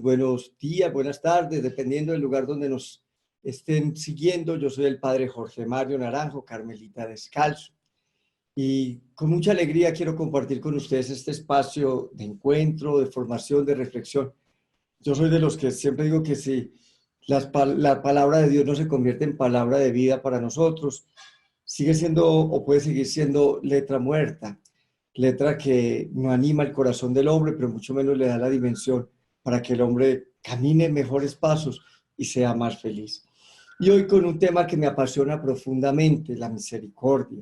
buenos días, buenas tardes, dependiendo del lugar donde nos estén siguiendo. Yo soy el padre Jorge Mario Naranjo, Carmelita Descalzo. Y con mucha alegría quiero compartir con ustedes este espacio de encuentro, de formación, de reflexión. Yo soy de los que siempre digo que si la palabra de Dios no se convierte en palabra de vida para nosotros, sigue siendo o puede seguir siendo letra muerta, letra que no anima el corazón del hombre, pero mucho menos le da la dimensión para que el hombre camine mejores pasos y sea más feliz. Y hoy con un tema que me apasiona profundamente, la misericordia.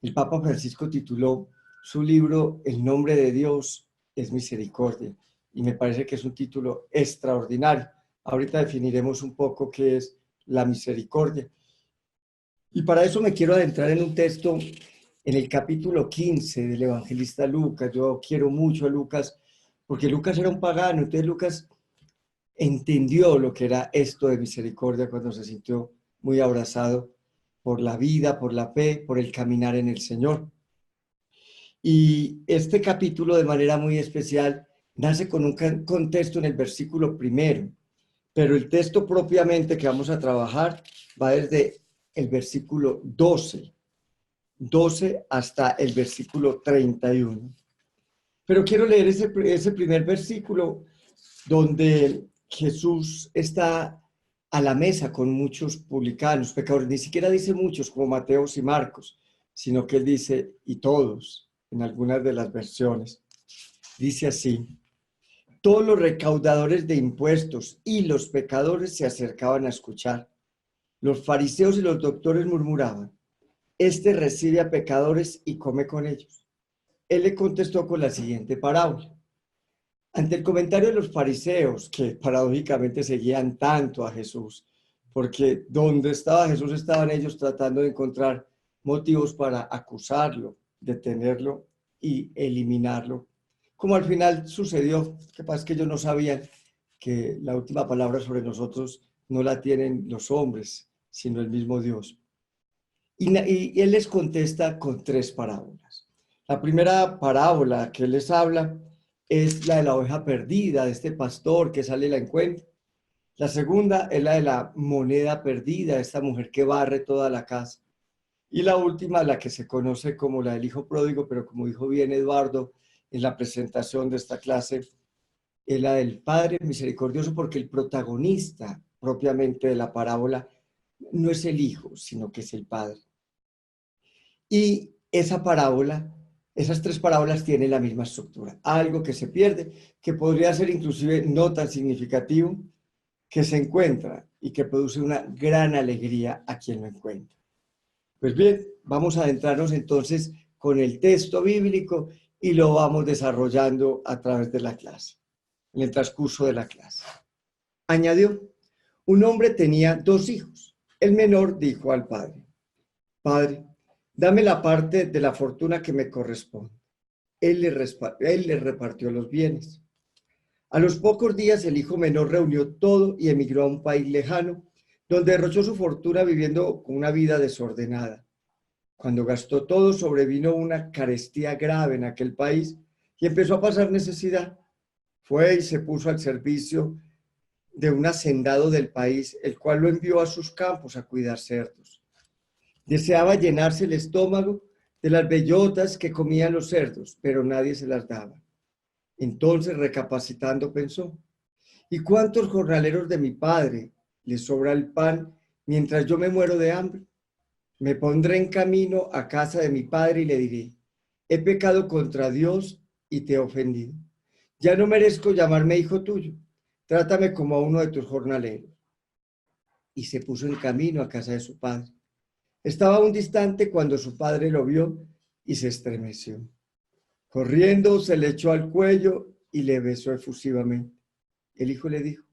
El Papa Francisco tituló su libro El nombre de Dios es misericordia, y me parece que es un título extraordinario. Ahorita definiremos un poco qué es la misericordia. Y para eso me quiero adentrar en un texto en el capítulo 15 del evangelista Lucas. Yo quiero mucho a Lucas porque Lucas era un pagano, entonces Lucas entendió lo que era esto de misericordia cuando se sintió muy abrazado por la vida, por la fe, por el caminar en el Señor. Y este capítulo de manera muy especial nace con un contexto en el versículo primero, pero el texto propiamente que vamos a trabajar va desde el versículo 12 hasta el versículo 31. Pero quiero leer ese primer versículo donde Jesús está a la mesa con muchos publicanos, pecadores. Ni siquiera dice muchos como Mateos y Marcos, sino que él dice y todos en algunas de las versiones. Dice así: todos los recaudadores de impuestos y los pecadores se acercaban a escuchar. Los fariseos y los doctores murmuraban: este recibe a pecadores y come con ellos. Él le contestó con la siguiente parábola. Ante el comentario de los fariseos, que paradójicamente seguían tanto a Jesús, porque donde estaba Jesús estaban ellos tratando de encontrar motivos para acusarlo, detenerlo y eliminarlo, como al final sucedió. Que pasa es que ellos no sabían que la última palabra sobre nosotros no la tienen los hombres, sino el mismo Dios. Y él les contesta con 3 parábolas. La primera parábola que él les habla es la de la oveja perdida, de este pastor que sale y la encuentra. La segunda es la de la moneda perdida, esta mujer que barre toda la casa. Y la última, la que se conoce como la del hijo pródigo, pero como dijo bien Eduardo en la presentación de esta clase, es la del Padre misericordioso, porque el protagonista propiamente de la parábola no es el hijo, sino que es el Padre. Y esa parábola, esas 3 parábolas tienen la misma estructura. Algo que se pierde, que podría ser inclusive no tan significativo, que se encuentra y que produce una gran alegría a quien lo encuentra. Pues bien, vamos a adentrarnos entonces con el texto bíblico y lo vamos desarrollando a través de la clase, en el transcurso de la clase. Añadió: un hombre tenía 2 hijos. El menor dijo al padre: Padre, dame la parte de la fortuna que me corresponde. Él le repartió los bienes. A los pocos días el hijo menor reunió todo y emigró a un país lejano, donde derrochó su fortuna viviendo una vida desordenada. Cuando gastó todo, sobrevino una carestía grave en aquel país y empezó a pasar necesidad. Fue y se puso al servicio de un hacendado del país, el cual lo envió a sus campos a cuidar cerdos. Deseaba llenarse el estómago de las bellotas que comían los cerdos, pero nadie se las daba. Entonces, recapacitando, pensó: ¿y cuántos jornaleros de mi padre les sobra el pan mientras yo me muero de hambre? Me pondré en camino a casa de mi padre y le diré: he pecado contra Dios y te he ofendido. Ya no merezco llamarme hijo tuyo. Trátame como a uno de tus jornaleros. Y se puso en camino a casa de su padre. Estaba aún distante cuando su padre lo vio y se estremeció. Corriendo, se le echó al cuello y le besó efusivamente. El hijo le dijo: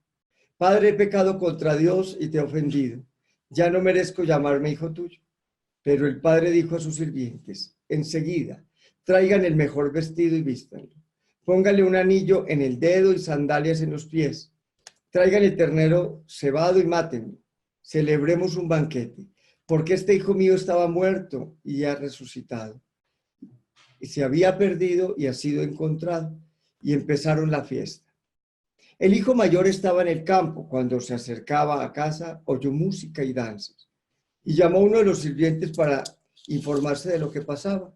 Padre, he pecado contra Dios y te he ofendido. Ya no merezco llamarme hijo tuyo. Pero el padre dijo a sus sirvientes: enseguida, traigan el mejor vestido y vístanlo. Póngale un anillo en el dedo y sandalias en los pies. Traigan el ternero cebado y mátenlo. Celebremos un banquete, porque este hijo mío estaba muerto y ha resucitado. Y se había perdido y ha sido encontrado. Y empezaron la fiesta. El hijo mayor estaba en el campo. Cuando se acercaba a casa, oyó música y danzas y llamó a uno de los sirvientes para informarse de lo que pasaba.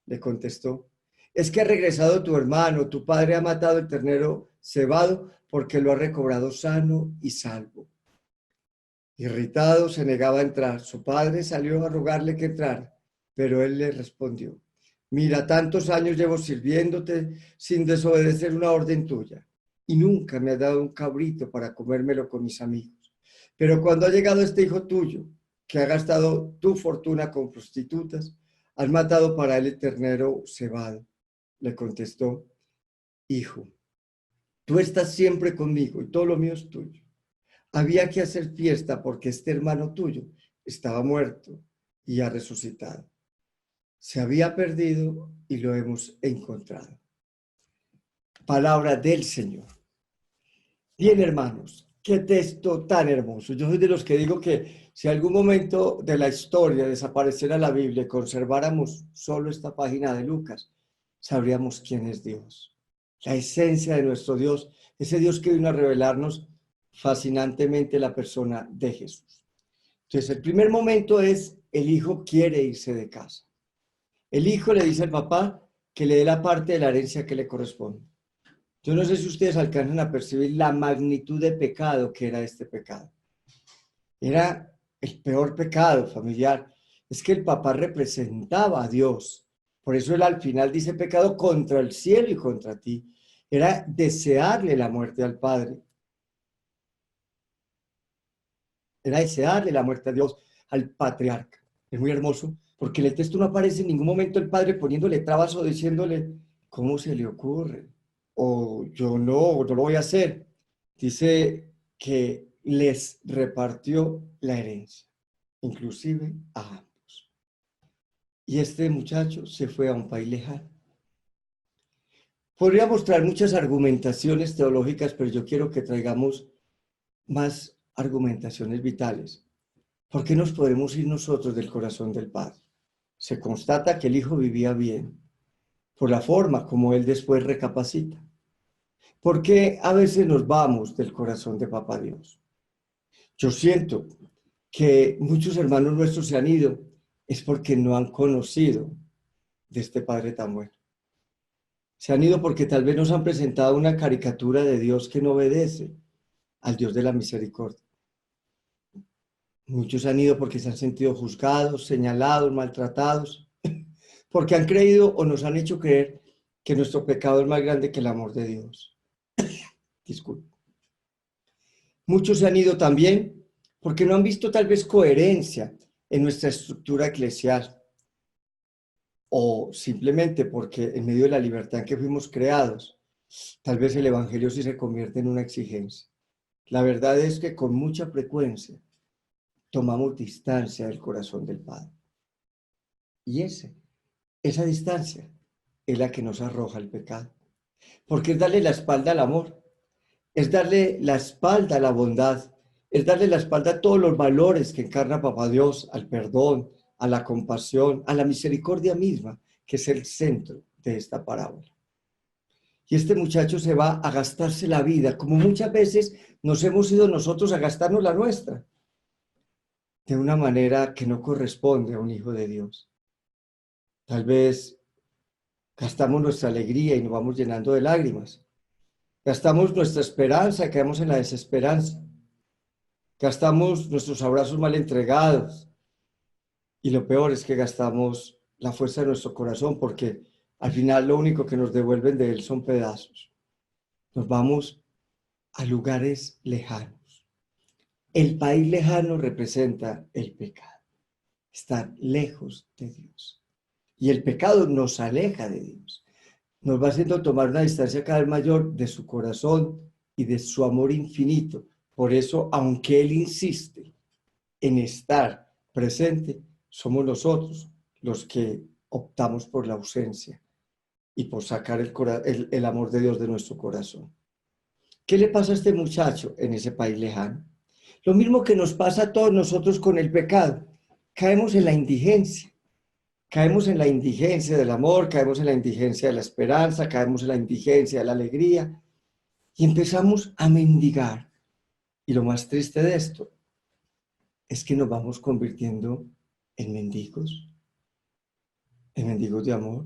Le contestó: es que ha regresado tu hermano, tu padre ha matado el ternero cebado porque lo ha recobrado sano y salvo. Irritado, se negaba a entrar. Su padre salió a rogarle que entrara, pero él le respondió: mira, tantos años llevo sirviéndote sin desobedecer una orden tuya, y nunca me has dado un cabrito para comérmelo con mis amigos. Pero cuando ha llegado este hijo tuyo, que ha gastado tu fortuna con prostitutas, has matado para él el ternero cebado. Le contestó: hijo, tú estás siempre conmigo y todo lo mío es tuyo. Había que hacer fiesta porque este hermano tuyo estaba muerto y ha resucitado. Se había perdido y lo hemos encontrado. Palabra del Señor. Bien, hermanos, qué texto tan hermoso. Yo soy de los que digo que si algún momento de la historia desapareciera la Biblia y conserváramos solo esta página de Lucas, sabríamos quién es Dios. La esencia de nuestro Dios, ese Dios que vino a revelarnos fascinantemente la persona de Jesús. Entonces, el primer momento es: el hijo quiere irse de casa. El hijo le dice al papá que le dé la parte de la herencia que le corresponde. Yo no sé si ustedes alcanzan a percibir la magnitud de pecado que era este pecado. Era el peor pecado familiar. Es que el papá representaba a Dios. Por eso él al final dice: pecado contra el cielo y contra ti. Era desearle la muerte al padre. Era desearle la muerte a Dios, al patriarca. Es muy hermoso, porque en el texto no aparece en ningún momento el padre poniéndole trabas o diciéndole: ¿cómo se le ocurre? O yo no lo voy a hacer. Dice que les repartió la herencia, inclusive a ambos. Y este muchacho se fue a un país lejano. Podría mostrar muchas argumentaciones teológicas, pero yo quiero que traigamos más argumentaciones vitales. ¿Por qué nos podemos ir nosotros del corazón del Padre? Se constata que el Hijo vivía bien, por la forma como él después recapacita. ¿Por qué a veces nos vamos del corazón de Papá Dios? Yo siento que muchos hermanos nuestros se han ido, es porque no han conocido de este Padre tan bueno. Se han ido porque tal vez nos han presentado una caricatura de Dios que no obedece al Dios de la misericordia. Muchos han ido porque se han sentido juzgados, señalados, maltratados, porque han creído o nos han hecho creer que nuestro pecado es más grande que el amor de Dios. Disculpe. Muchos se han ido también porque no han visto tal vez coherencia en nuestra estructura eclesial, o simplemente porque en medio de la libertad en que fuimos creados, tal vez el evangelio sí se convierte en una exigencia. La verdad es que con mucha frecuencia tomamos distancia del corazón del Padre. Y esa distancia es la que nos arroja el pecado. Porque es darle la espalda al amor, es darle la espalda a la bondad, es darle la espalda a todos los valores que encarna Papá Dios, al perdón, a la compasión, a la misericordia misma, que es el centro de esta parábola. Y este muchacho se va a gastarse la vida, como muchas veces nos hemos ido nosotros a gastarnos la nuestra, de una manera que no corresponde a un hijo de Dios. Tal vez gastamos nuestra alegría y nos vamos llenando de lágrimas. Gastamos nuestra esperanza y caemos en la desesperanza. Gastamos nuestros abrazos mal entregados. Y lo peor es que gastamos la fuerza de nuestro corazón, porque al final lo único que nos devuelven de él son pedazos. Nos vamos a lugares lejanos. El país lejano representa el pecado. Estar lejos de Dios. Y el pecado nos aleja de Dios. Nos va haciendo tomar una distancia cada vez mayor de su corazón y de su amor infinito. Por eso, aunque Él insiste en estar presente, somos nosotros los que optamos por la ausencia y por sacar el amor de Dios de nuestro corazón. ¿Qué le pasa a este muchacho en ese país lejano? Lo mismo que nos pasa a todos nosotros con el pecado. Caemos en la indigencia. Caemos en la indigencia del amor, caemos en la indigencia de la esperanza, caemos en la indigencia de la alegría. Y empezamos a mendigar. Y lo más triste de esto es que nos vamos convirtiendo en mendigos de amor.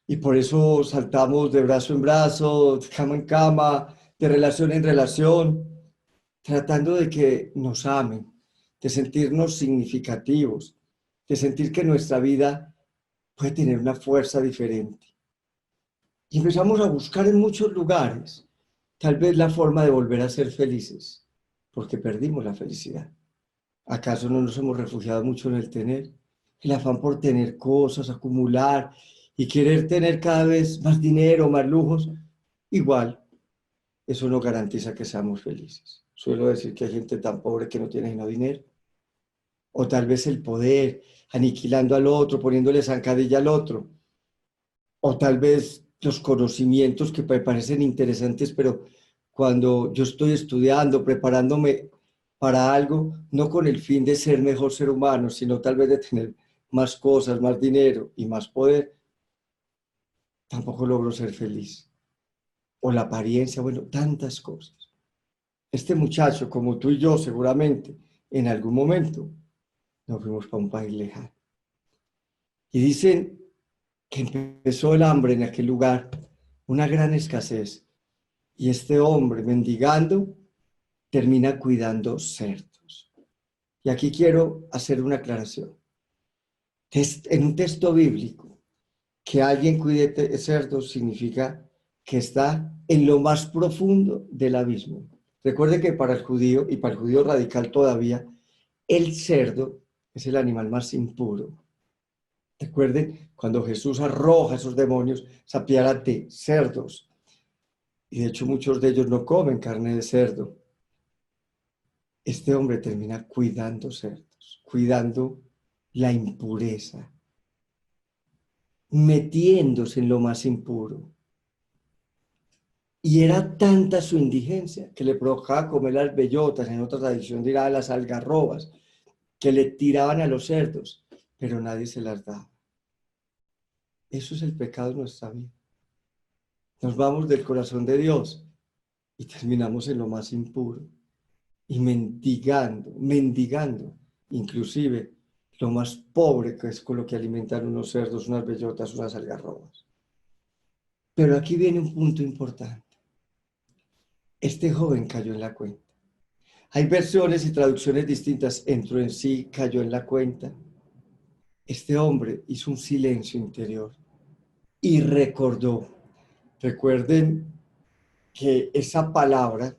Y por eso saltamos de brazo en brazo, de cama en cama, de relación en relación, tratando de que nos amen, de sentirnos significativos, de sentir que nuestra vida puede tener una fuerza diferente. Y empezamos a buscar en muchos lugares, tal vez la forma de volver a ser felices, porque perdimos la felicidad. ¿Acaso no nos hemos refugiado mucho en el tener? El afán por tener cosas, acumular y querer tener cada vez más dinero, más lujos. Igual, eso no garantiza que seamos felices. Suelo decir que hay gente tan pobre que no tiene sino dinero. O tal vez el poder, aniquilando al otro, poniéndole zancadilla al otro. O tal vez los conocimientos que me parecen interesantes, pero cuando yo estoy estudiando, preparándome para algo, no con el fin de ser mejor ser humano, sino tal vez de tener más cosas, más dinero y más poder, tampoco logro ser feliz. O la apariencia, bueno, tantas cosas. Este muchacho, como tú y yo, seguramente, en algún momento, nos fuimos para un país lejano. Y dicen que empezó el hambre en aquel lugar, una gran escasez. Y este hombre, mendigando, termina cuidando cerdos. Y aquí quiero hacer una aclaración. En un texto bíblico, que alguien cuide cerdos significa que está en lo más profundo del abismo. Recuerde que para el judío, y para el judío radical todavía, el cerdo es el animal más impuro. Recuerden cuando Jesús arroja a esos demonios, esa piara de cerdos. Y de hecho muchos de ellos no comen carne de cerdo. Este hombre termina cuidando cerdos, cuidando la impureza, metiéndose en lo más impuro. Y era tanta su indigencia que le provocaba comer las bellotas, en otra tradición dirá las algarrobas, que le tiraban a los cerdos, pero nadie se las daba. Eso es el pecado de nuestra vida. Nos vamos del corazón de Dios y terminamos en lo más impuro y mendigando, inclusive lo más pobre que es con lo que alimentan unos cerdos, unas bellotas, unas algarrobas. Pero aquí viene un punto importante. Este joven cayó en la cuenta. Hay versiones y traducciones distintas. Entró en sí, cayó en la cuenta. Este hombre hizo un silencio interior y recordó. Recuerden que esa palabra,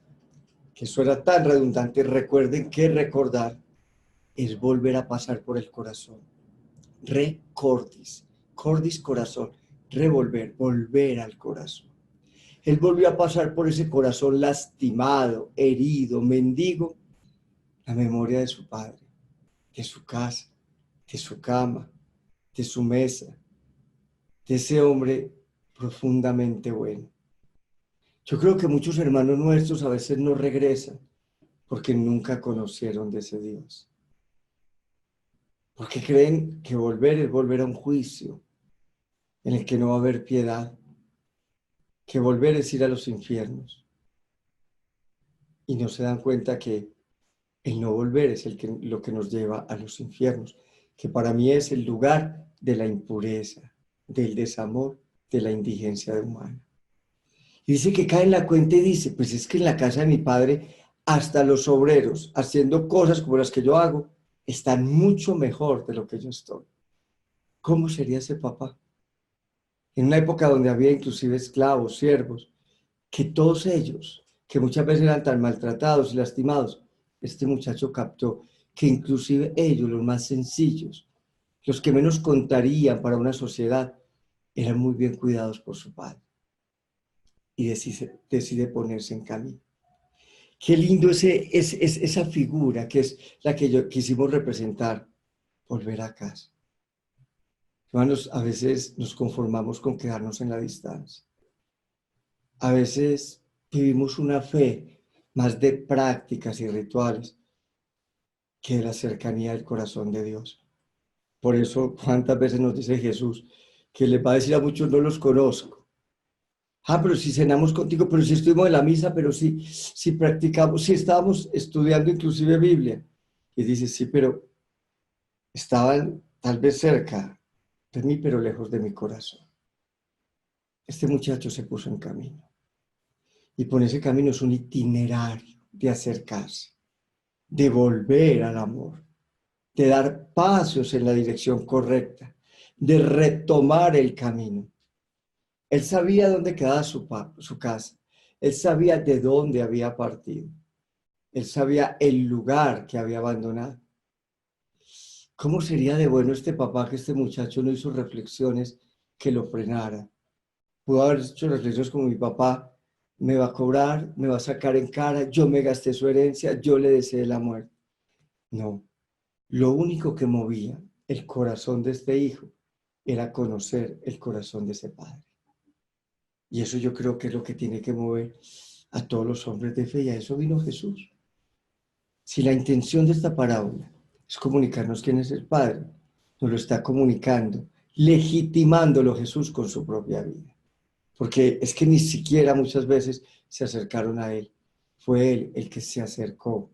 que suena tan redundante, recuerden que recordar es volver a pasar por el corazón. Recordis, cordis corazón, revolver, volver al corazón. Él volvió a pasar por ese corazón lastimado, herido, mendigo, la memoria de su padre, de su casa, de su cama, de su mesa, de ese hombre profundamente bueno. Yo creo que muchos hermanos nuestros a veces no regresan porque nunca conocieron de ese Dios. Porque creen que volver es volver a un juicio en el que no va a haber piedad, que volver es ir a los infiernos. Y no se dan cuenta que el no volver es lo que nos lleva a los infiernos, que para mí es el lugar de la impureza, del desamor, de la indigencia humana. Y dice que cae en la cuenta y dice, pues es que en la casa de mi padre, hasta los obreros, haciendo cosas como las que yo hago, están mucho mejor de lo que yo estoy. ¿Cómo sería ese papá? En una época donde había inclusive esclavos, siervos, que todos ellos, que muchas veces eran tan maltratados y lastimados, este muchacho captó que inclusive ellos, los más sencillos, los que menos contarían para una sociedad, eran muy bien cuidados por su padre. Y decide ponerse en camino. Qué lindo esa figura que es la que quisimos representar, volver a casa. Hermanos, a veces nos conformamos con quedarnos en la distancia. A veces vivimos una fe más de prácticas y rituales que de la cercanía del corazón de Dios. Por eso, ¿cuántas veces nos dice Jesús que le va a decir a muchos no los conozco? Ah, pero si cenamos contigo, pero si estuvimos en la misa, pero si practicamos, si estábamos estudiando inclusive Biblia. Y dice, sí, pero estaban tal vez cerca de mí, pero lejos de mi corazón. Este muchacho se puso en camino. Y por ese camino es un itinerario de acercarse, de volver al amor, de dar pasos en la dirección correcta, de retomar el camino. Él sabía dónde quedaba su casa. Él sabía de dónde había partido. Él sabía el lugar que había abandonado. ¿Cómo sería de bueno este papá que este muchacho no hizo reflexiones que lo frenaran? Pudo haber hecho reflexiones como mi papá me va a cobrar, me va a sacar en cara, yo me gasté su herencia, yo le deseé la muerte. No, lo único que movía el corazón de este hijo era conocer el corazón de ese padre. Y eso yo creo que es lo que tiene que mover a todos los hombres de fe, y a eso vino Jesús. Si la intención de esta parábola es comunicarnos quién es el Padre, nos lo está comunicando, legitimándolo Jesús con su propia vida. Porque es que ni siquiera muchas veces se acercaron a Él. Fue Él el que se acercó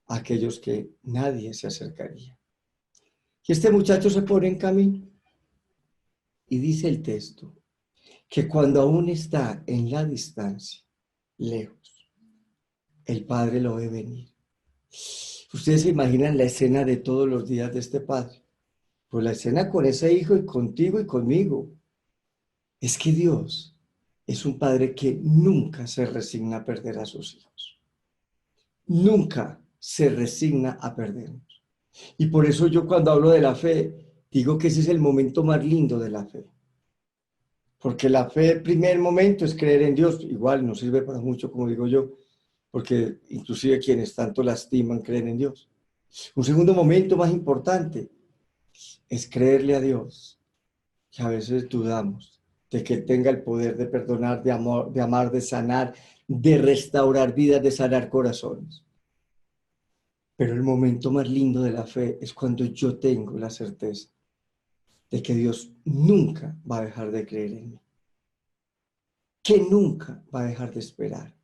a aquellos que nadie se acercaría. Y este muchacho se pone en camino y dice el texto que cuando aún está en la distancia, lejos, el Padre lo ve venir. Ustedes se imaginan la escena de todos los días de este padre. Pues la escena con ese hijo y contigo y conmigo. Es que Dios es un padre que nunca se resigna a perder a sus hijos. Nunca se resigna a perdernos. Y por eso yo cuando hablo de la fe, digo que ese es el momento más lindo de la fe. Porque la fe, el primer momento es creer en Dios. Igual no sirve para mucho, como digo yo, porque inclusive quienes tanto lastiman creen en Dios. Un segundo momento más importante es creerle a Dios, que a veces dudamos de que Él tenga el poder de perdonar, de amar, de sanar, de restaurar vidas, de sanar corazones. Pero el momento más lindo de la fe es cuando yo tengo la certeza de que Dios nunca va a dejar de creer en mí, que nunca va a dejar de esperar,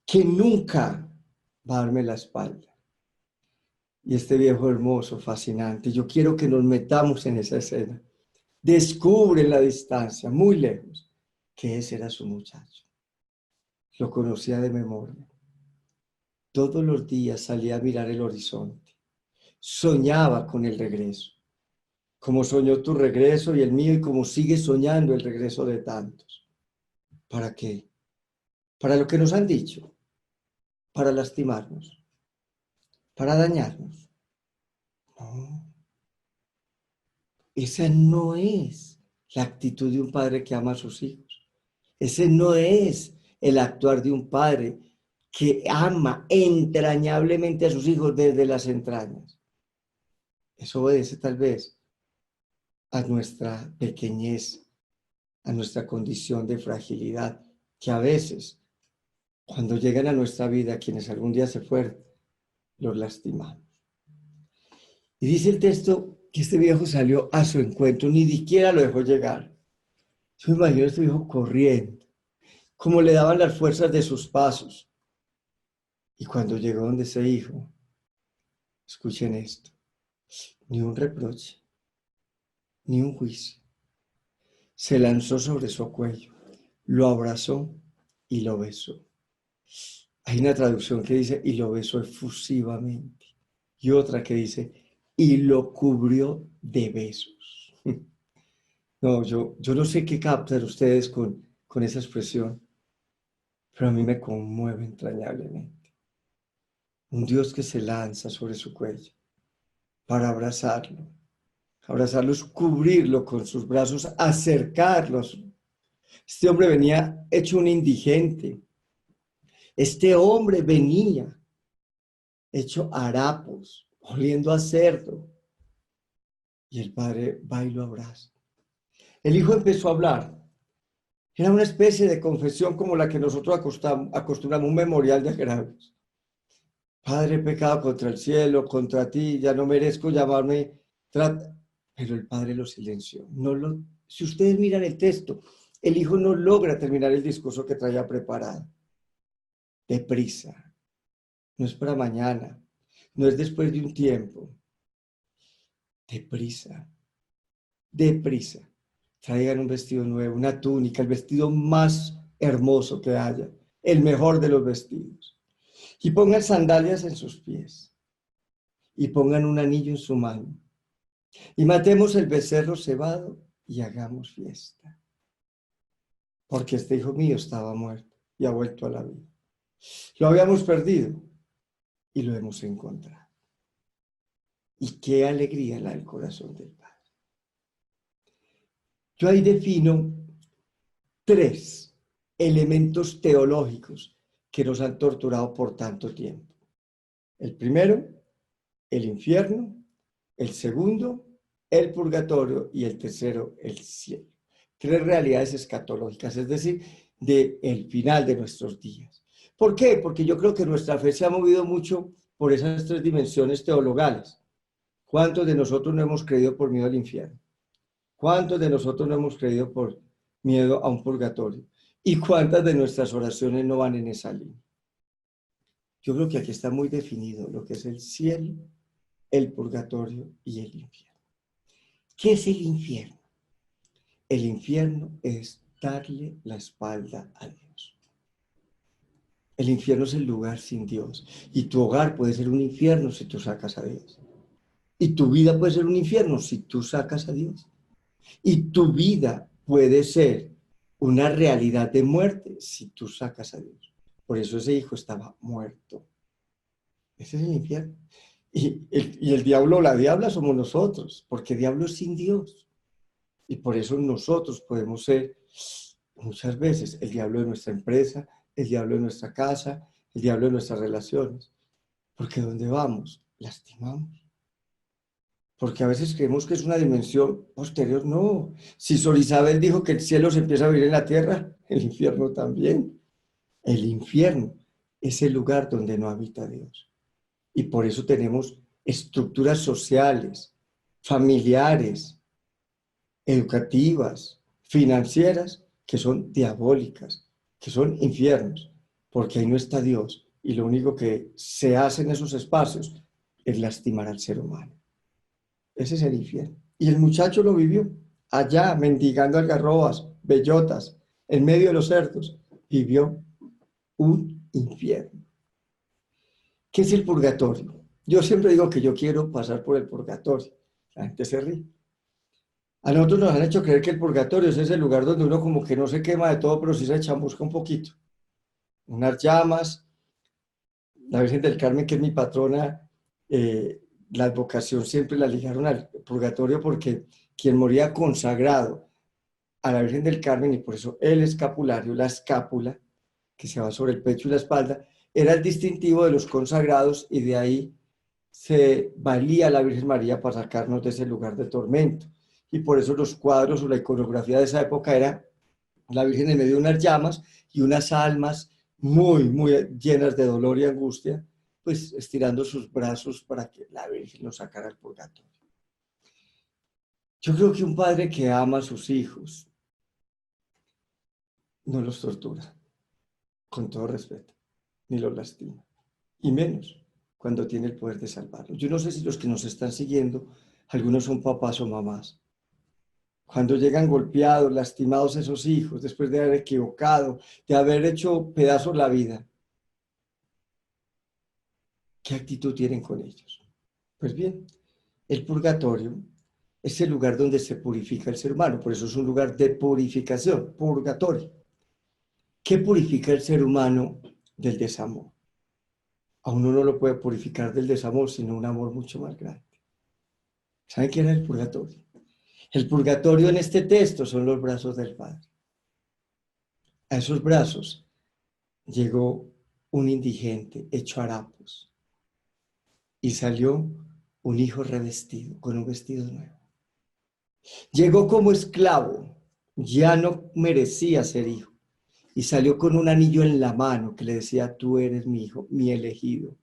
que nunca va a darme la espalda. Y este viejo hermoso, fascinante, yo quiero que nos metamos en esa escena. Descubre en la distancia, muy lejos, que ese era su muchacho. Lo conocía de memoria. Todos los días salía a mirar el horizonte. Soñaba con el regreso. Como soñó tu regreso y el mío, y como sigue soñando el regreso de tantos. ¿Para qué? Para lo que nos han dicho. Para lastimarnos. Para dañarnos. No. Esa no es la actitud de un padre que ama a sus hijos. Ese no es el actuar de un padre que ama entrañablemente a sus hijos desde las entrañas. Eso obedece tal vez a nuestra pequeñez, a nuestra condición de fragilidad, que a veces, cuando llegan a nuestra vida, quienes algún día se fueron, los lastimamos. Y dice el texto que este viejo salió a su encuentro, ni siquiera lo dejó llegar. Yo me imagino a este viejo corriendo, como le daban las fuerzas de sus pasos. Y cuando llegó donde ese hijo, escuchen esto, ni un reproche, ni un juicio. Se lanzó sobre su cuello, lo abrazó y lo besó. Hay una traducción que dice, y lo besó efusivamente. Y otra que dice, y lo cubrió de besos. No, yo no sé qué captan ustedes con esa expresión, pero a mí me conmueve entrañablemente. Un Dios que se lanza sobre su cuello para abrazarlo es cubrirlo con sus brazos, acercarlos. Este hombre venía hecho un indigente. Este hombre venía hecho harapos, oliendo a cerdo. Y el padre va y lo abraza. El hijo empezó a hablar. Era una especie de confesión como la que nosotros acostumbramos, un memorial de agravios. Padre, he pecado contra el cielo, contra ti, ya no merezco llamarme. Pero el padre lo silenció. Si ustedes miran el texto, el hijo no logra terminar el discurso que traía preparado. Deprisa. No es para mañana. No es después de un tiempo. Deprisa. Deprisa. Traigan un vestido nuevo, una túnica, el vestido más hermoso que haya, el mejor de los vestidos. Y pongan sandalias en sus pies. Y pongan un anillo en su mano. Y matemos el becerro cebado y hagamos fiesta. Porque este hijo mío estaba muerto y ha vuelto a la vida. Lo habíamos perdido y lo hemos encontrado. Y qué alegría la del corazón del Padre. Yo ahí defino 3 elementos teológicos que nos han torturado por tanto tiempo. El primero, el infierno. El segundo, el purgatorio. Y el tercero, el cielo. 3 realidades escatológicas, es decir, del final de nuestros días. ¿Por qué? Porque yo creo que nuestra fe se ha movido mucho por esas 3 dimensiones teologales. ¿Cuántos de nosotros no hemos creído por miedo al infierno? ¿Cuántos de nosotros no hemos creído por miedo a un purgatorio? ¿Y cuántas de nuestras oraciones no van en esa línea? Yo creo que aquí está muy definido lo que es el cielo, el purgatorio y el infierno. ¿Qué es el infierno? El infierno es darle la espalda a Dios. El infierno es el lugar sin Dios. Y tu hogar puede ser un infierno si tú sacas a Dios. Y tu vida puede ser un infierno si tú sacas a Dios. Y tu vida puede ser una realidad de muerte si tú sacas a Dios. Por eso ese hijo estaba muerto. Ese es el infierno. Y el diablo, la diabla somos nosotros, porque el diablo es sin Dios. Y por eso nosotros podemos ser muchas veces el diablo de nuestra empresa, el diablo de nuestra casa, el diablo de nuestras relaciones. Porque donde vamos, lastimamos. Porque a veces creemos que es una dimensión posterior. No. Si Sor Isabel dijo que el cielo se empieza a vivir en la tierra, el infierno también. El infierno es el lugar donde no habita Dios. Y por eso tenemos estructuras sociales, familiares, educativas, financieras, que son diabólicas, que son infiernos, porque ahí no está Dios. Y lo único que se hace en esos espacios es lastimar al ser humano. Ese es el infierno. Y el muchacho lo vivió allá, mendigando algarrobas, bellotas, en medio de los cerdos. Vivió un infierno. ¿Qué es el purgatorio? Yo siempre digo que yo quiero pasar por el purgatorio. La gente se ríe. A nosotros nos han hecho creer que el purgatorio es ese lugar donde uno como que no se quema de todo, pero sí se chamusca un poquito. Unas llamas. La Virgen del Carmen, que es mi patrona, la advocación siempre la ligaron al purgatorio porque quien moría consagrado a la Virgen del Carmen, y por eso el escapulario, la escápula, que se va sobre el pecho y la espalda, era el distintivo de los consagrados, y de ahí se valía la Virgen María para sacarnos de ese lugar de tormento. Y por eso los cuadros o la iconografía de esa época era la Virgen en medio de unas llamas y unas almas muy, muy llenas de dolor y angustia, pues estirando sus brazos para que la Virgen los sacara del purgatorio. Yo creo que un padre que ama a sus hijos no los tortura, con todo respeto, ni los lastima, y menos cuando tiene el poder de salvarlos. Yo no sé si los que nos están siguiendo, algunos son papás o mamás. Cuando llegan golpeados, lastimados esos hijos, después de haber equivocado, de haber hecho pedazos la vida, ¿qué actitud tienen con ellos? Pues bien, el purgatorio es el lugar donde se purifica el ser humano, por eso es un lugar de purificación, purgatorio. ¿Qué purifica el ser humano del desamor? A uno no lo puede purificar del desamor, sino un amor mucho más grande. ¿Saben qué era el purgatorio? El purgatorio en este texto son los brazos del Padre. A esos brazos llegó un indigente hecho harapos y salió un hijo revestido, con un vestido nuevo. Llegó como esclavo, ya no merecía ser hijo, y salió con un anillo en la mano que le decía: tú eres mi hijo, mi elegido.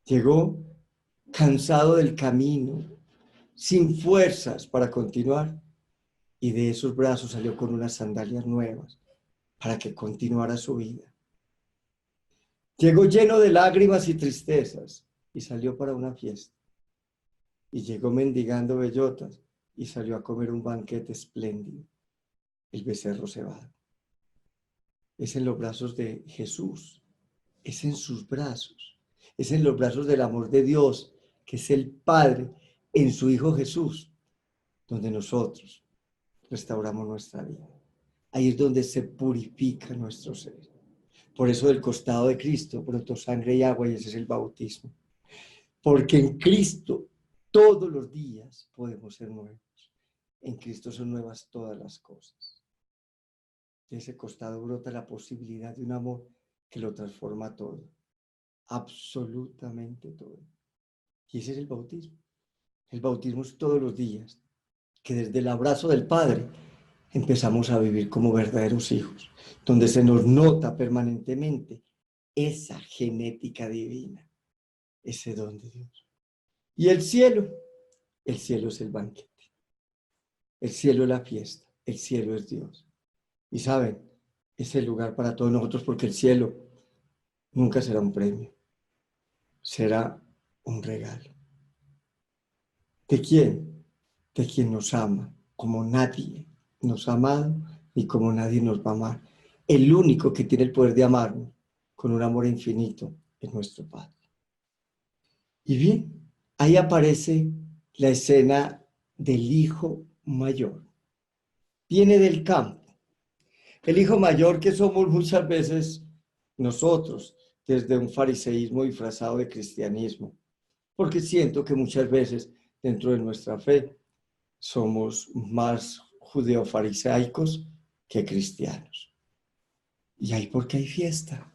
Llegó cansado del camino, sin fuerzas para continuar, y de esos brazos salió con unas sandalias nuevas para que continuara su vida. Llegó lleno de lágrimas y tristezas y salió para una fiesta. Y llegó mendigando bellotas y salió a comer un banquete espléndido, el becerro cebado. Es en los brazos de Jesús, es en sus brazos, es en los brazos del amor de Dios, que es el Padre, en su Hijo Jesús, donde nosotros restauramos nuestra vida. Ahí es donde se purifica nuestro ser. Por eso del costado de Cristo brotó sangre y agua, y ese es el bautismo. Porque en Cristo todos los días podemos ser nuevos. En Cristo son nuevas todas las cosas. De ese costado brota la posibilidad de un amor que lo transforma todo. Absolutamente todo. Y ese es el bautismo. El bautismo es todos los días, que desde el abrazo del Padre empezamos a vivir como verdaderos hijos, donde se nos nota permanentemente esa genética divina, ese don de Dios. Y el cielo es el banquete, el cielo es la fiesta, el cielo es Dios. Y saben, es el lugar para todos nosotros, porque el cielo nunca será un premio, será un regalo. ¿De quién? De quien nos ama, como nadie nos ha amado y como nadie nos va a amar. El único que tiene el poder de amarnos con un amor infinito es nuestro Padre. Y bien, ahí aparece la escena del hijo mayor. Viene del campo. El hijo mayor que somos muchas veces nosotros, desde un fariseísmo disfrazado de cristianismo, porque siento que muchas veces dentro de nuestra fe somos más judeo-farisaicos que cristianos. ¿Y ahí por qué hay fiesta?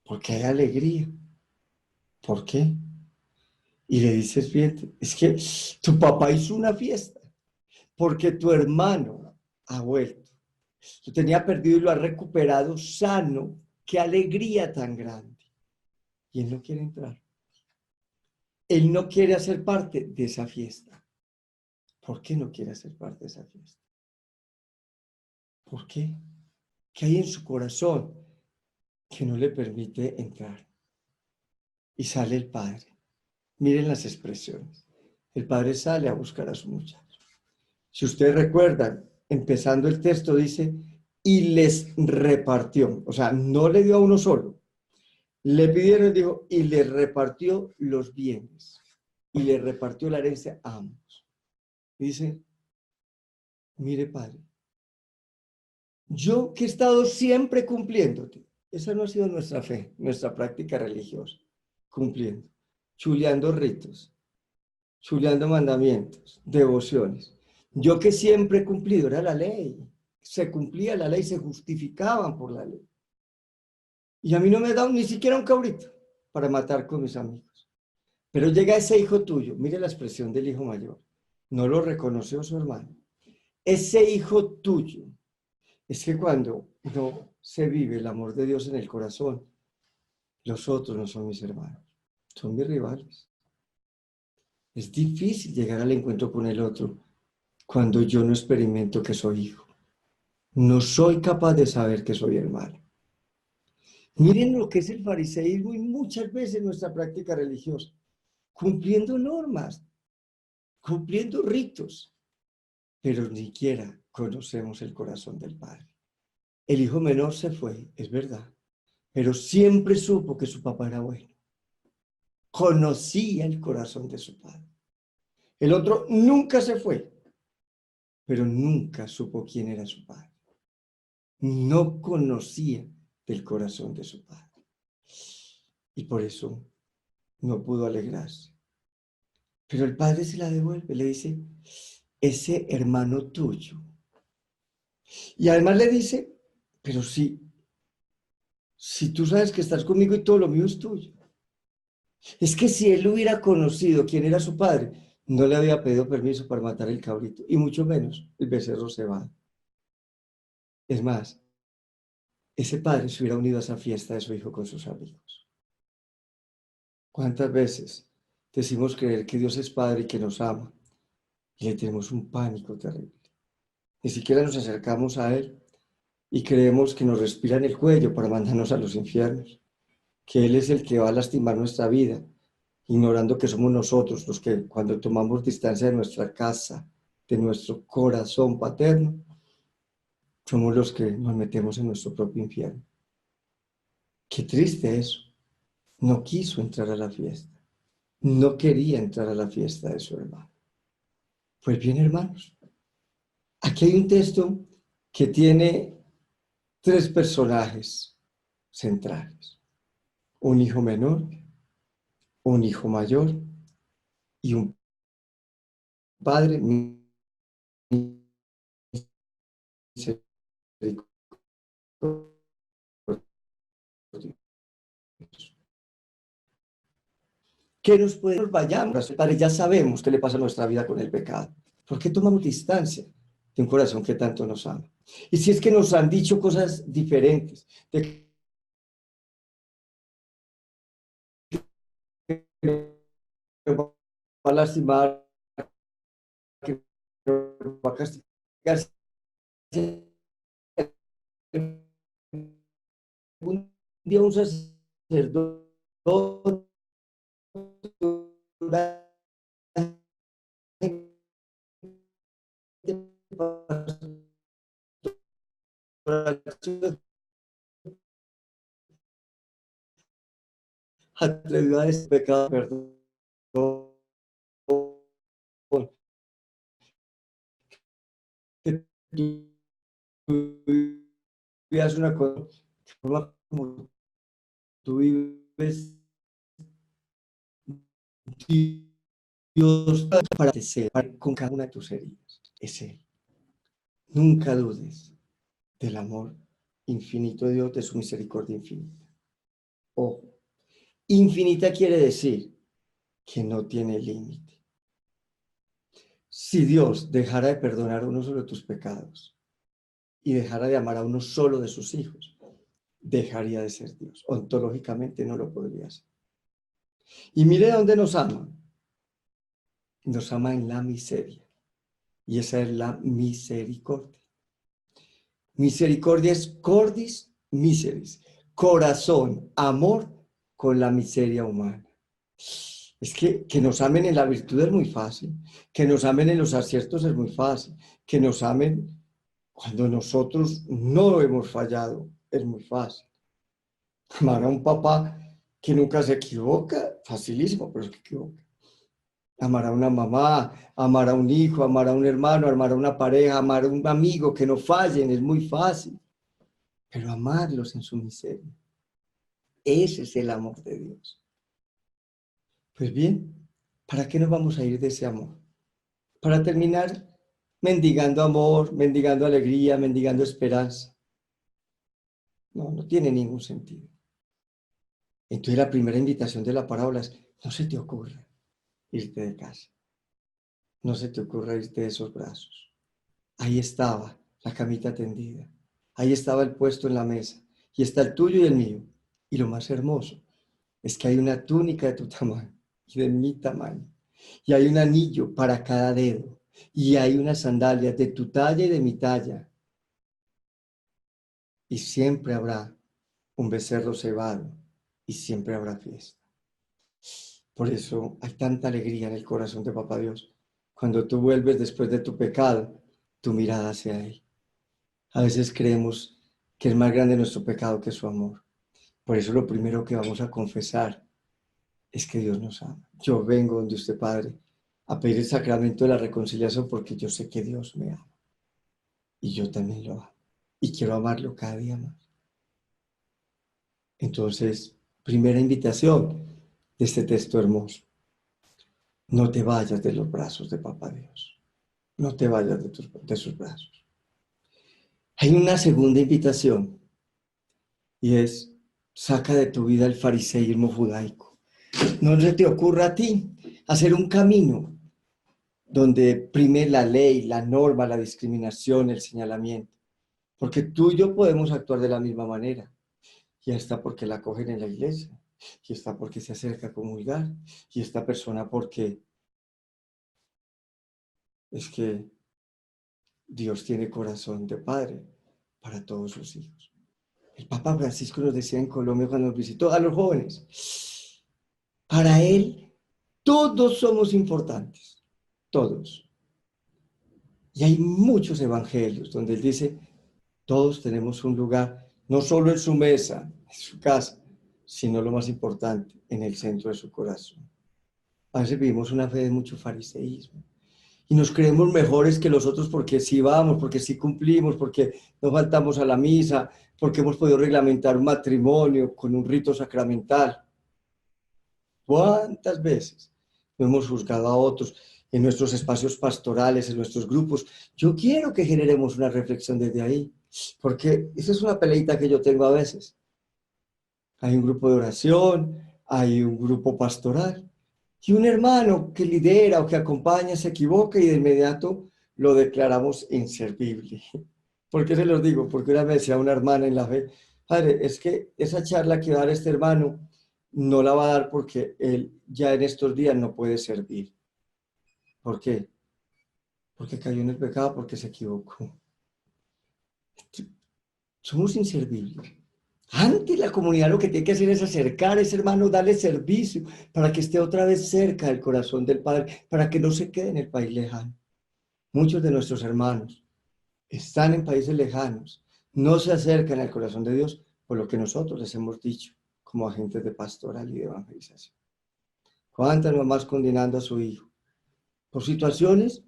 ¿Por qué hay alegría? ¿Por qué? Y le dices, fíjate, es que tu papá hizo una fiesta porque tu hermano ha vuelto. Lo tenía perdido y lo ha recuperado sano. ¡Qué alegría tan grande! Y él no quiere entrar. Él no quiere hacer parte de esa fiesta. ¿Por qué no quiere hacer parte de esa fiesta? ¿Por qué? ¿Qué hay en su corazón que no le permite entrar? Y sale el padre. Miren las expresiones. El padre sale a buscar a su muchacho. Si ustedes recuerdan, empezando el texto dice, y les repartió. O sea, no le dio a uno solo. Le pidieron, dijo, y les repartió los bienes. Y le repartió la herencia a ambos. Dice, mire padre, yo que he estado siempre cumpliéndote. Esa no ha sido nuestra fe, nuestra práctica religiosa. Cumpliendo, chuleando ritos, chuleando mandamientos, devociones. Yo que siempre he cumplido, era la ley. Se cumplía la ley, se justificaban por la ley. Y a mí no me da ni siquiera un cabrito para matar con mis amigos. Pero llega ese hijo tuyo, mire la expresión del hijo mayor. No lo reconoció su hermano. Ese hijo tuyo. Es que cuando no se vive el amor de Dios en el corazón, los otros no son mis hermanos, son mis rivales. Es difícil llegar al encuentro con el otro cuando yo no experimento que soy hijo. No soy capaz de saber que soy hermano. Miren lo que es el fariseísmo y muchas veces nuestra práctica religiosa. Cumpliendo normas, cumpliendo ritos, pero ni siquiera conocemos el corazón del Padre. El hijo menor se fue, es verdad, pero siempre supo que su papá era bueno. Conocía el corazón de su padre. El otro nunca se fue, pero nunca supo quién era su padre. No conocía del corazón de su padre. Y por eso no pudo alegrarse. Pero el padre se la devuelve, le dice, ese hermano tuyo. Y además le dice, pero si tú sabes que estás conmigo y todo lo mío es tuyo. Es que si él hubiera conocido quién era su padre, no le había pedido permiso para matar el cabrito, y mucho menos el becerro cebado. Es más, ese padre se hubiera unido a esa fiesta de su hijo con sus amigos. ¿Cuántas veces decimos creer que Dios es Padre y que nos ama? Y le tenemos un pánico terrible. ni siquiera nos acercamos a Él y creemos que nos respira en el cuello para mandarnos a los infiernos, que Él es el que va a lastimar nuestra vida, ignorando que somos nosotros los que cuando tomamos distancia de nuestra casa, de nuestro corazón paterno, somos los que nos metemos en nuestro propio infierno. Qué triste eso. No quiso entrar a la fiesta. No quería entrar a la fiesta de su hermano. Pues bien, hermanos, aquí hay un texto que tiene tres personajes centrales. Un hijo menor, un hijo mayor y un padre misericordioso. ¿Qué nos puede? Nos vayamos, Padre, ya sabemos qué le pasa a nuestra vida con el pecado. ¿Por qué tomamos distancia de un corazón que tanto nos ama? Y si es que nos han dicho cosas diferentes, de que nos va a lastimar, que nos va a castigar, un día un sacerdote atrevido a este pecado, perdón, que tú vivas una cosa, forma como tú vives, Dios para te ser, con cada una de tus heridas, es Él. Nunca dudes del amor infinito de Dios, de su misericordia infinita. Ojo, infinita quiere decir que no tiene límite. Si Dios dejara de perdonar uno solo de tus pecados y dejara de amar a uno solo de sus hijos, dejaría de ser Dios. Ontológicamente no lo podría hacer. Y mire dónde nos ama. Nos ama en la miseria. Y esa es la misericordia. Misericordia es cordis miseris. Corazón, amor con la miseria humana. Es que nos amen en la virtud es muy fácil. Que nos amen en los aciertos es muy fácil. Que nos amen cuando nosotros no hemos fallado es muy fácil. Amar a un papá que nunca se equivoca, facilísimo, pero es que equivoca. Amar a una mamá, amar a un hijo, amar a un hermano, amar a una pareja, amar a un amigo, que no fallen, es muy fácil. Pero amarlos en su miseria. Ese es el amor de Dios. Pues bien, ¿para qué nos vamos a ir de ese amor? Para terminar mendigando amor, mendigando alegría, mendigando esperanza. No, no tiene ningún sentido. Entonces la primera invitación de la parábola es, no se te ocurra irte de casa. No se te ocurra irte de esos brazos. Ahí estaba la camita tendida. Ahí estaba el puesto en la mesa. Y está el tuyo y el mío. Y lo más hermoso es que hay una túnica de tu tamaño y de mi tamaño. Y hay un anillo para cada dedo. Y hay unas sandalias de tu talla y de mi talla. Y siempre habrá un becerro cebado. Y siempre habrá fiesta. Por eso hay tanta alegría en el corazón de Papá Dios. Cuando tú vuelves después de tu pecado, tu mirada hacia Él. A veces creemos que es más grande nuestro pecado que su amor. Por eso lo primero que vamos a confesar es que Dios nos ama. Yo vengo donde usted, Padre, a pedir el sacramento de la reconciliación porque yo sé que Dios me ama. Y yo también lo amo. Y quiero amarlo cada día más. Entonces, primera invitación de este texto hermoso. No te vayas de los brazos de Papá Dios. No te vayas de sus brazos. Hay una segunda invitación y es, saca de tu vida el fariseísmo judaico. No se te ocurra a ti hacer un camino donde prime la ley, la norma, la discriminación, el señalamiento. Porque tú y yo podemos actuar de la misma manera. Y está porque la cogen en la iglesia. Y está porque se acerca a comulgar. Y esta persona porque es que Dios tiene corazón de padre para todos sus hijos. El Papa Francisco nos decía en Colombia cuando nos visitó a los jóvenes, para él todos somos importantes, todos. Y hay muchos evangelios donde él dice, todos tenemos un lugar, no solo en su mesa, en su casa, sino lo más importante, en el centro de su corazón. A veces vivimos una fe de mucho fariseísmo y nos creemos mejores que los otros porque sí vamos, porque sí cumplimos, porque no faltamos a la misa, porque hemos podido reglamentar un matrimonio con un rito sacramental. ¿Cuántas veces no hemos juzgado a otros en nuestros espacios pastorales, en nuestros grupos? Yo quiero que generemos una reflexión desde ahí, porque esa es una peleita que yo tengo a veces. Hay un grupo de oración, hay un grupo pastoral, y un hermano que lidera o que acompaña se equivoca y de inmediato lo declaramos inservible. ¿Por qué se los digo? Porque una vez me decía una hermana en la fe, padre, es que esa charla que va a dar este hermano no la va a dar porque él ya en estos días no puede servir. ¿Por qué? Porque cayó en el pecado, porque se equivocó. Somos inservibles. Antes la comunidad lo que tiene que hacer es acercar a ese hermano, darle servicio para que esté otra vez cerca del corazón del Padre, para que no se quede en el país lejano. Muchos de nuestros hermanos están en países lejanos, no se acercan al corazón de Dios por lo que nosotros les hemos dicho como agentes de pastoral y de evangelización. ¿Cuántas mamás condenando a su hijo por situaciones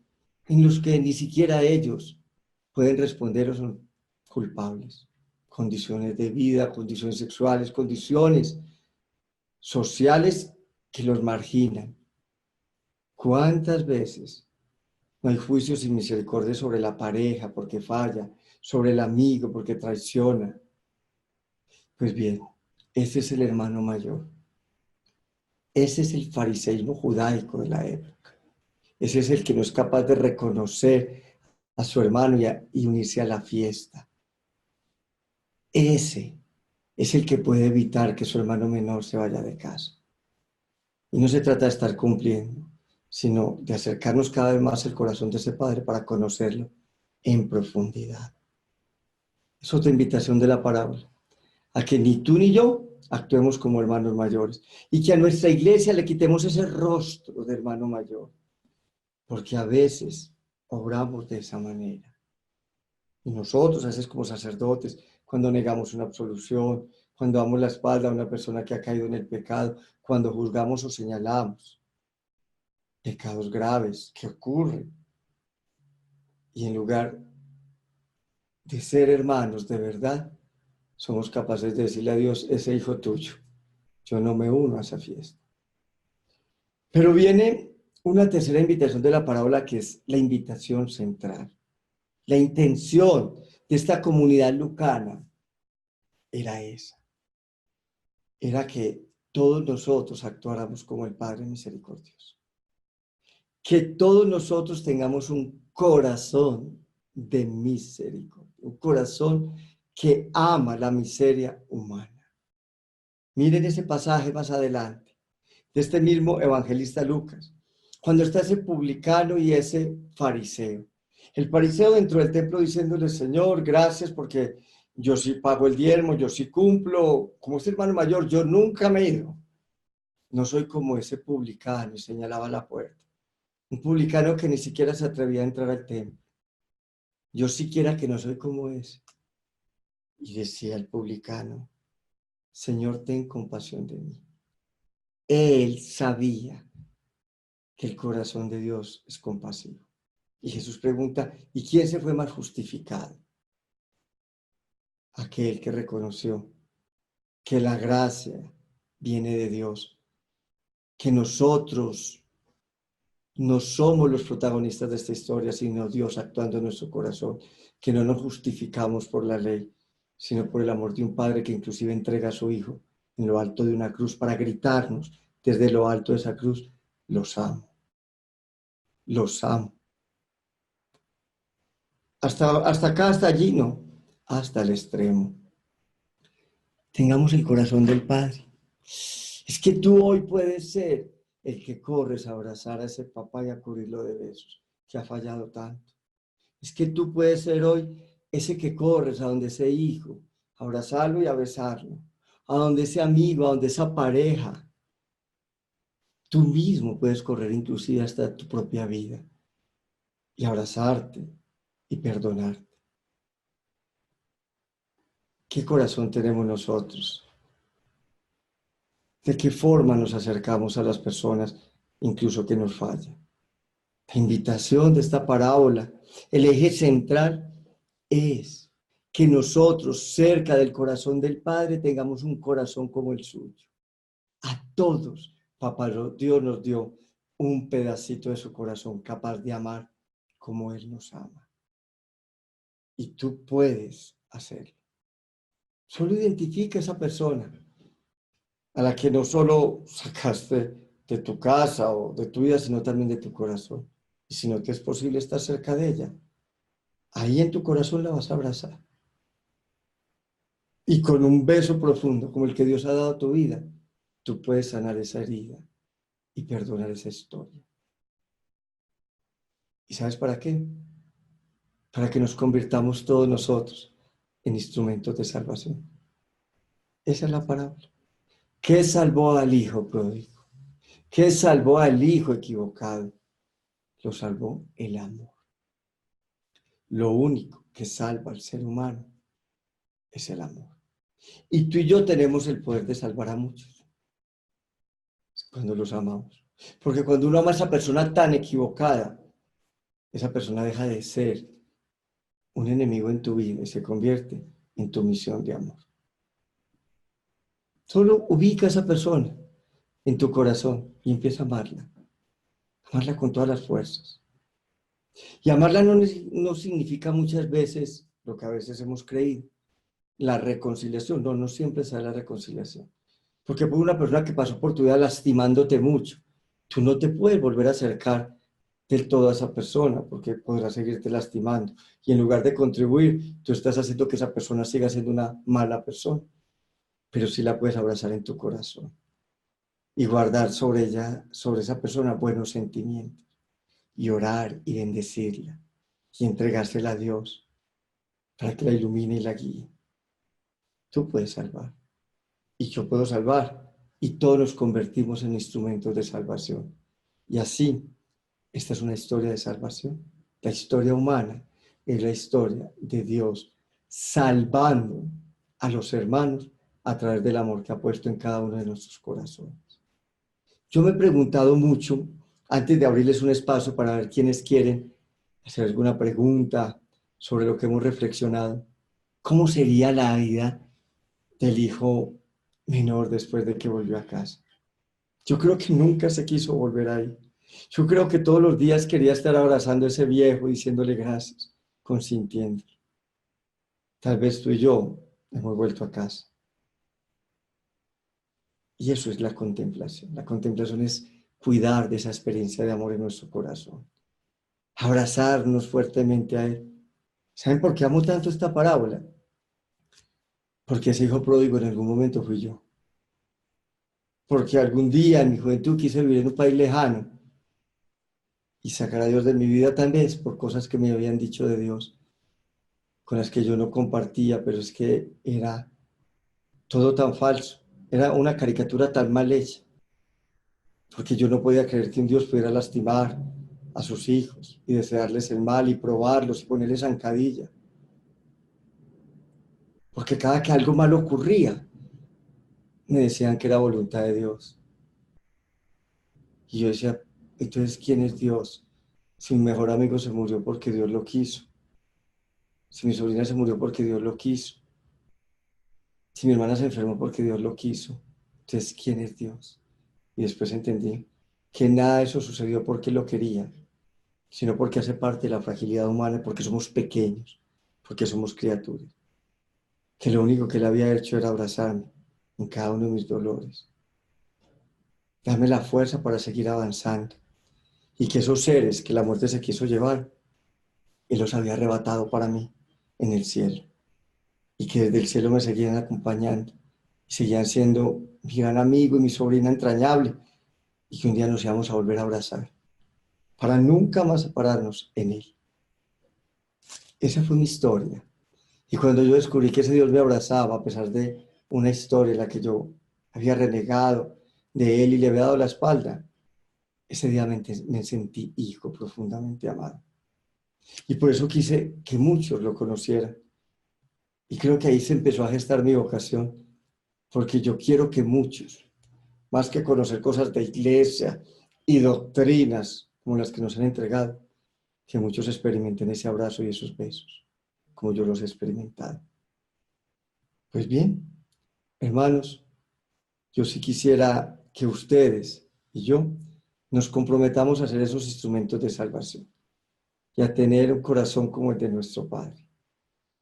en las que ni siquiera ellos pueden responder o son culpables? Condiciones de vida, condiciones sexuales, condiciones sociales que los marginan. ¿Cuántas veces no hay juicio sin misericordia sobre la pareja porque falla, sobre el amigo porque traiciona? Pues bien, ese es el hermano mayor. Ese es el fariseísmo judaico de la época. Ese es el que no es capaz de reconocer a su hermano y unirse a la fiesta. Ese es el que puede evitar que su hermano menor se vaya de casa. Y no se trata de estar cumpliendo, sino de acercarnos cada vez más al corazón de ese Padre para conocerlo en profundidad. Es otra invitación de la parábola, a que ni tú ni yo actuemos como hermanos mayores y que a nuestra iglesia le quitemos ese rostro de hermano mayor, porque a veces obramos de esa manera. Y nosotros, a veces como sacerdotes, cuando negamos una absolución, cuando damos la espalda a una persona que ha caído en el pecado, cuando juzgamos o señalamos pecados graves que ocurren, y en lugar de ser hermanos de verdad, somos capaces de decirle a Dios, ese hijo tuyo, yo no me uno a esa fiesta. Pero viene una tercera invitación de la parábola que es la invitación central. La intención de esta comunidad lucana era esa, era que todos nosotros actuáramos como el Padre misericordioso, que todos nosotros tengamos un corazón de misericordia, un corazón que ama la miseria humana. Miren ese pasaje más adelante, de este mismo evangelista Lucas, cuando está ese publicano y ese fariseo. El fariseo dentro del templo diciéndole, Señor, gracias porque yo sí pago el diezmo, yo sí cumplo, como este hermano mayor, yo nunca me he ido. No soy como ese publicano, y señalaba la puerta. Un publicano que ni siquiera se atrevía a entrar al templo. Yo siquiera que no soy como ese. Y decía el publicano, Señor, ten compasión de mí. Él sabía que el corazón de Dios es compasivo. Y Jesús pregunta, ¿y quién se fue más justificado? Aquel que reconoció que la gracia viene de Dios, que nosotros no somos los protagonistas de esta historia, sino Dios actuando en nuestro corazón, que no nos justificamos por la ley, sino por el amor de un Padre que inclusive entrega a su Hijo en lo alto de una cruz para gritarnos desde lo alto de esa cruz, los amo, los amo. Hasta acá, hasta allí, no, hasta el extremo. Tengamos el corazón del Padre. Es que tú hoy puedes ser el que corres a abrazar a ese papá y a cubrirlo de besos, que ha fallado tanto. Es que tú puedes ser hoy ese que corres a donde ese hijo, a abrazarlo y a besarlo, a donde ese amigo, a donde esa pareja. Tú mismo puedes correr inclusive hasta tu propia vida y abrazarte y perdonarte. ¿Qué corazón tenemos nosotros? ¿De qué forma nos acercamos a las personas, incluso que nos fallan? La invitación de esta parábola, el eje central es que nosotros, cerca del corazón del Padre, tengamos un corazón como el suyo. A todos, Papá Dios nos dio un pedacito de su corazón capaz de amar como Él nos ama. Y tú puedes hacerlo. Solo identifica a esa persona a la que no solo sacaste de tu casa o de tu vida, sino también de tu corazón. Y si no te es posible estar cerca de ella, ahí en tu corazón la vas a abrazar. Y con un beso profundo, como el que Dios ha dado a tu vida, tú puedes sanar esa herida y perdonar esa historia. ¿Y sabes para qué? Para que nos convirtamos todos nosotros en instrumentos de salvación. Esa es la parábola. ¿Qué salvó al hijo pródigo? ¿Qué salvó al hijo equivocado? Lo salvó el amor. Lo único que salva al ser humano es el amor. Y tú y yo tenemos el poder de salvar a muchos cuando los amamos. Porque cuando uno ama a esa persona tan equivocada, esa persona deja de ser un enemigo en tu vida y se convierte en tu misión de amor. Solo ubica a esa persona en tu corazón y empieza a amarla. Amarla con todas las fuerzas. Y amarla no significa muchas veces lo que a veces hemos creído, la reconciliación. No siempre sale la reconciliación. Porque por una persona que pasó por tu vida lastimándote mucho, tú no te puedes volver a acercar del todo a esa persona, porque podrá seguirte lastimando. Y en lugar de contribuir, tú estás haciendo que esa persona siga siendo una mala persona. Pero sí la puedes abrazar en tu corazón y guardar sobre ella, sobre esa persona, buenos sentimientos. Y orar y bendecirla y entregársela a Dios para que la ilumine y la guíe. Tú puedes salvar y yo puedo salvar y todos nos convertimos en instrumentos de salvación. Y así, esta es una historia de salvación. La historia humana es la historia de Dios salvando a los hermanos a través del amor que ha puesto en cada uno de nuestros corazones. Yo me he preguntado mucho, antes de abrirles un espacio para ver quiénes quieren hacer alguna pregunta sobre lo que hemos reflexionado, ¿cómo sería la vida del hijo menor después de que volvió a casa? Yo creo que nunca se quiso volver ahí. Yo creo que todos los días quería estar abrazando a ese viejo, diciéndole gracias, consintiendo. Tal vez tú y yo hemos vuelto a casa. Y eso es la contemplación. La contemplación es cuidar de esa experiencia de amor en nuestro corazón. Abrazarnos fuertemente a Él. ¿Saben por qué amo tanto esta parábola? Porque ese hijo pródigo en algún momento fui yo. Porque algún día en mi juventud quise vivir en un país lejano y sacar a Dios de mi vida tal vez por cosas que me habían dicho de Dios, con las que yo no compartía, pero es que era todo tan falso. Era una caricatura tan mal hecha. Porque yo no podía creer que un Dios pudiera lastimar a sus hijos y desearles el mal y probarlos y ponerles zancadilla. Porque cada que algo malo ocurría, me decían que era voluntad de Dios. Y yo decía, entonces, ¿quién es Dios? Si mi mejor amigo se murió porque Dios lo quiso. Si mi sobrina se murió porque Dios lo quiso. Si mi hermana se enfermó porque Dios lo quiso. Entonces, ¿quién es Dios? Y después entendí que nada de eso sucedió porque lo quería, sino porque hace parte de la fragilidad humana, porque somos pequeños, porque somos criaturas. Que lo único que él había hecho era abrazarme en cada uno de mis dolores, darme la fuerza para seguir avanzando, y que esos seres que la muerte se quiso llevar, él los había arrebatado para mí en el cielo, y que desde el cielo me seguían acompañando, y seguían siendo mi gran amigo y mi sobrina entrañable, y que un día nos íbamos a volver a abrazar, para nunca más separarnos en él. Esa fue mi historia. Y cuando yo descubrí que ese Dios me abrazaba, a pesar de una historia en la que yo había renegado de Él y le había dado la espalda, ese día me sentí hijo profundamente amado. Y por eso quise que muchos lo conocieran. Y creo que ahí se empezó a gestar mi vocación, porque yo quiero que muchos, más que conocer cosas de iglesia y doctrinas como las que nos han entregado, que muchos experimenten ese abrazo y esos besos, como yo los he experimentado. Pues bien, hermanos, yo sí quisiera que ustedes y yo nos comprometamos a ser esos instrumentos de salvación y a tener un corazón como el de nuestro Padre,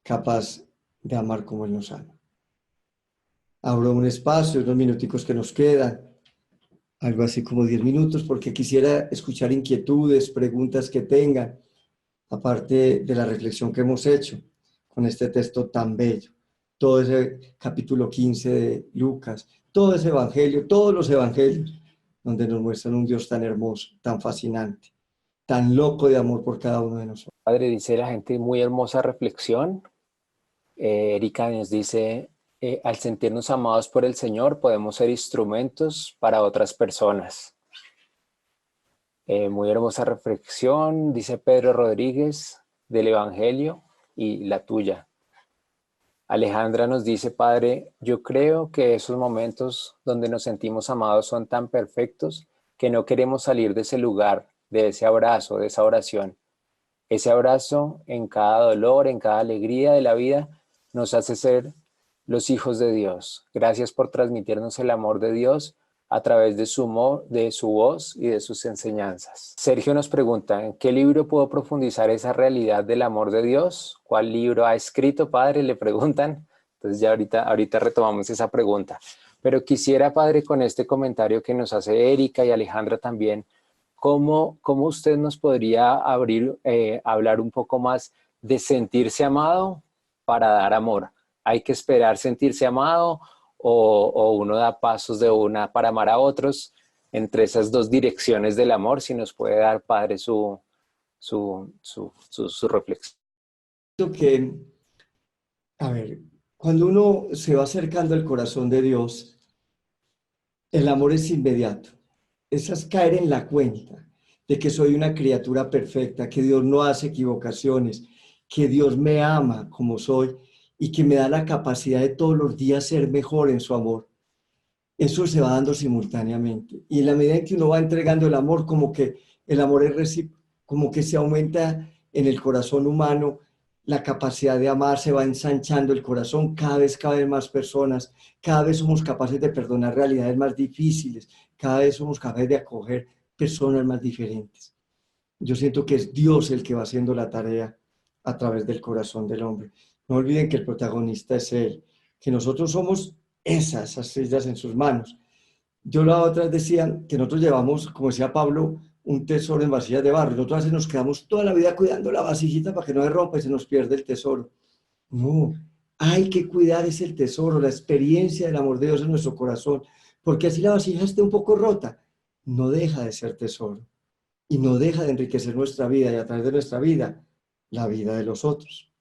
capaz de amar como Él nos ama. Abro un espacio, unos minuticos que nos quedan, algo así como 10 minutos, porque quisiera escuchar inquietudes, preguntas que tengan, aparte de la reflexión que hemos hecho con este texto tan bello. Todo ese capítulo 15 de Lucas, todo ese evangelio, todos los evangelios, donde nos muestran un Dios tan hermoso, tan fascinante, tan loco de amor por cada uno de nosotros. Padre, dice la gente, muy hermosa reflexión. Erika nos dice, al sentirnos amados por el Señor, podemos ser instrumentos para otras personas. Muy hermosa reflexión, dice Pedro Rodríguez, del Evangelio y la tuya. Alejandra nos dice, Padre, yo creo que esos momentos donde nos sentimos amados son tan perfectos que no queremos salir de ese lugar, de ese abrazo, de esa oración. Ese abrazo en cada dolor, en cada alegría de la vida, nos hace ser los hijos de Dios. Gracias por transmitirnos el amor de Dios a través de su humor, de su voz y de sus enseñanzas. Sergio nos pregunta, ¿en qué libro puedo profundizar esa realidad del amor de Dios? ¿Cuál libro ha escrito, Padre? Le preguntan. Entonces ya ahorita retomamos esa pregunta. Pero quisiera, Padre, con este comentario que nos hace Erika y Alejandra también, ¿cómo usted nos podría hablar un poco más de sentirse amado para dar amor? ¿Hay que esperar sentirse amado o uno da pasos de una para amar a otros entre esas dos direcciones del amor? Si nos puede dar, Padre, su reflexión. Que, a ver, cuando uno se va acercando al corazón de Dios, el amor es inmediato. Es caer en la cuenta de que soy una criatura perfecta, que Dios no hace equivocaciones, que Dios me ama como soy y que me da la capacidad de todos los días ser mejor en su amor. Eso se va dando simultáneamente. Y en la medida en que uno va entregando el amor, como que el amor es recíproco, como que se aumenta en el corazón humano la capacidad de amar, se va ensanchando el corazón, cada vez más personas, cada vez somos capaces de perdonar realidades más difíciles, cada vez somos capaces de acoger personas más diferentes. Yo siento que es Dios el que va haciendo la tarea a través del corazón del hombre. No olviden que el protagonista es Él, que nosotros somos esas estrellas en sus manos. Yo la otra decían que nosotros llevamos, como decía Pablo, un tesoro en vasijas de barro. Nosotros a veces nos quedamos toda la vida cuidando la vasijita para que no se rompa y se nos pierde el tesoro. No, hay que cuidar ese tesoro, la experiencia del amor de Dios en nuestro corazón, porque así la vasija esté un poco rota, no deja de ser tesoro y no deja de enriquecer nuestra vida y a través de nuestra vida, la vida de los otros.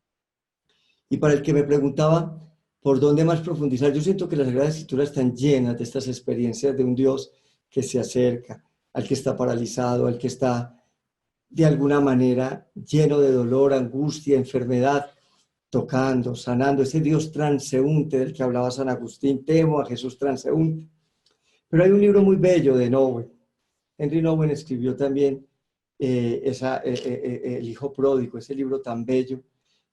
Y para el que me preguntaba por dónde más profundizar, yo siento que las Sagradas Escrituras están llenas de estas experiencias de un Dios que se acerca al que está paralizado, al que está de alguna manera lleno de dolor, angustia, enfermedad, tocando, sanando, ese Dios transeúnte del que hablaba San Agustín, temo a Jesús transeúnte. Pero hay un libro muy bello de Nowen. Henry Nowen escribió también El Hijo Pródigo, ese libro tan bello,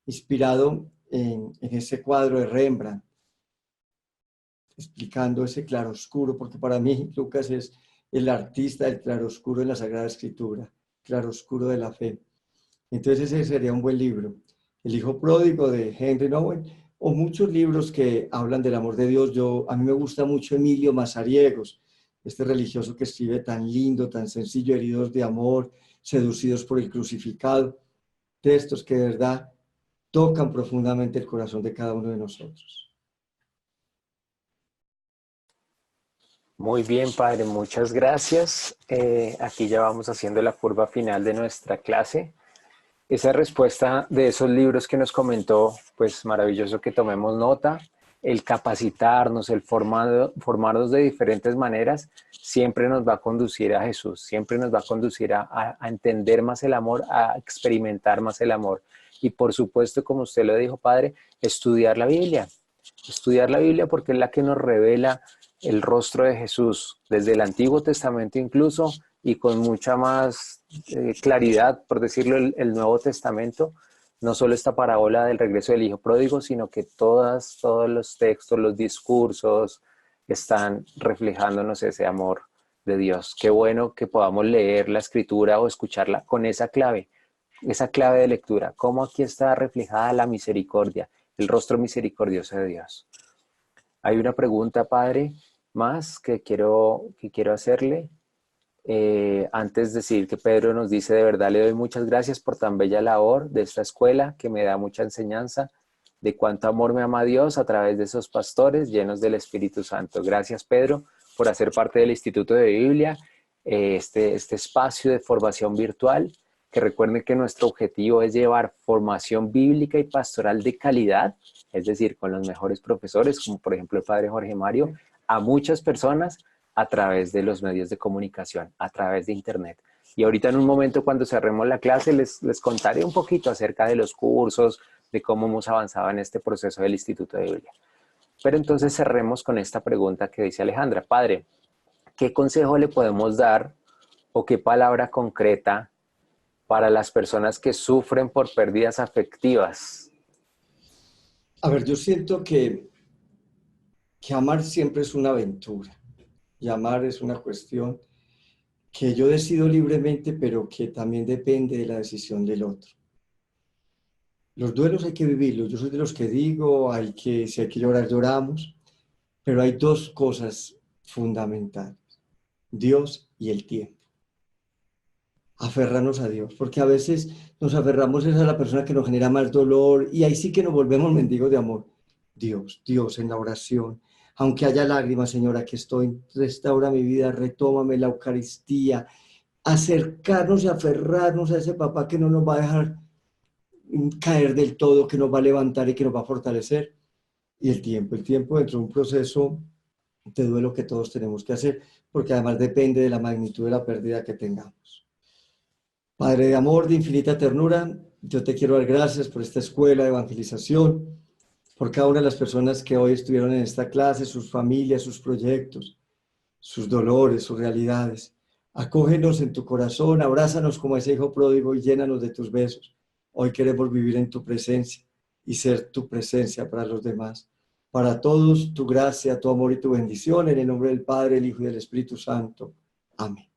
inspirado en ese cuadro de Rembrandt, explicando ese claroscuro, porque para mí Lucas es el artista del claroscuro en la Sagrada Escritura, claroscuro de la fe. Entonces ese sería un buen libro. El Hijo Pródigo de Henry Nowen, o muchos libros que hablan del amor de Dios. A mí me gusta mucho Emilio Mazariegos, este religioso que escribe tan lindo, tan sencillo, heridos de amor, seducidos por el crucificado, textos que de verdad tocan profundamente el corazón de cada uno de nosotros. Muy bien, Padre, muchas gracias. Aquí ya vamos haciendo la curva final de nuestra clase. Esa respuesta de esos libros que nos comentó, pues maravilloso que tomemos nota. El capacitarnos, el formarnos de diferentes maneras, siempre nos va a conducir a Jesús, siempre nos va a conducir a entender más el amor, a experimentar más el amor. Y por supuesto, como usted lo dijo, Padre, estudiar la Biblia. Estudiar la Biblia porque es la que nos revela el rostro de Jesús, desde el Antiguo Testamento incluso, y con mucha más claridad, por decirlo, el Nuevo Testamento, no solo esta parábola del regreso del Hijo Pródigo, sino que todos los textos, los discursos están reflejándonos ese amor de Dios. Qué bueno que podamos leer la Escritura o escucharla con esa clave de lectura, cómo aquí está reflejada la misericordia, el rostro misericordioso de Dios. Hay una pregunta, Padre, más que quiero hacerle. Antes de decir que Pedro nos dice: de verdad le doy muchas gracias por tan bella labor de esta escuela que me da mucha enseñanza de cuánto amor me ama Dios a través de esos pastores llenos del Espíritu Santo. Gracias, Pedro, por hacer parte del Instituto de Biblia, este espacio de formación virtual, que recuerden que nuestro objetivo es llevar formación bíblica y pastoral de calidad, es decir, con los mejores profesores, como por ejemplo el Padre Jorge Mario, a muchas personas a través de los medios de comunicación, a través de Internet. Y ahorita en un momento, cuando cerremos la clase, les contaré un poquito acerca de los cursos, de cómo hemos avanzado en este proceso del Instituto de Biblia. Pero entonces cerremos con esta pregunta que dice Alejandra. Padre, ¿qué consejo le podemos dar o qué palabra concreta para las personas que sufren por pérdidas afectivas? A ver, yo siento que amar siempre es una aventura. Y amar es una cuestión que yo decido libremente, pero que también depende de la decisión del otro. Los duelos hay que vivirlos. Yo soy de los que digo, si hay que llorar, lloramos. Pero hay dos cosas fundamentales: Dios y el tiempo. Aferrarnos a Dios, porque a veces nos aferramos a la persona que nos genera más dolor y ahí sí que nos volvemos mendigos de amor. Dios, Dios en la oración. Aunque haya lágrimas, Señor, aquí estoy, restaura mi vida, retómame la Eucaristía, acercarnos y aferrarnos a ese papá que no nos va a dejar caer del todo, que nos va a levantar y que nos va a fortalecer. Y el tiempo dentro de un proceso de duelo que todos tenemos que hacer, porque además depende de la magnitud de la pérdida que tengamos. Padre de amor, de infinita ternura, yo te quiero dar gracias por esta escuela de evangelización, por cada una de las personas que hoy estuvieron en esta clase, sus familias, sus proyectos, sus dolores, sus realidades. Acógenos en tu corazón, abrázanos como ese hijo pródigo y llénanos de tus besos. Hoy queremos vivir en tu presencia y ser tu presencia para los demás. Para todos, tu gracia, tu amor y tu bendición, en el nombre del Padre, el Hijo y del Espíritu Santo. Amén.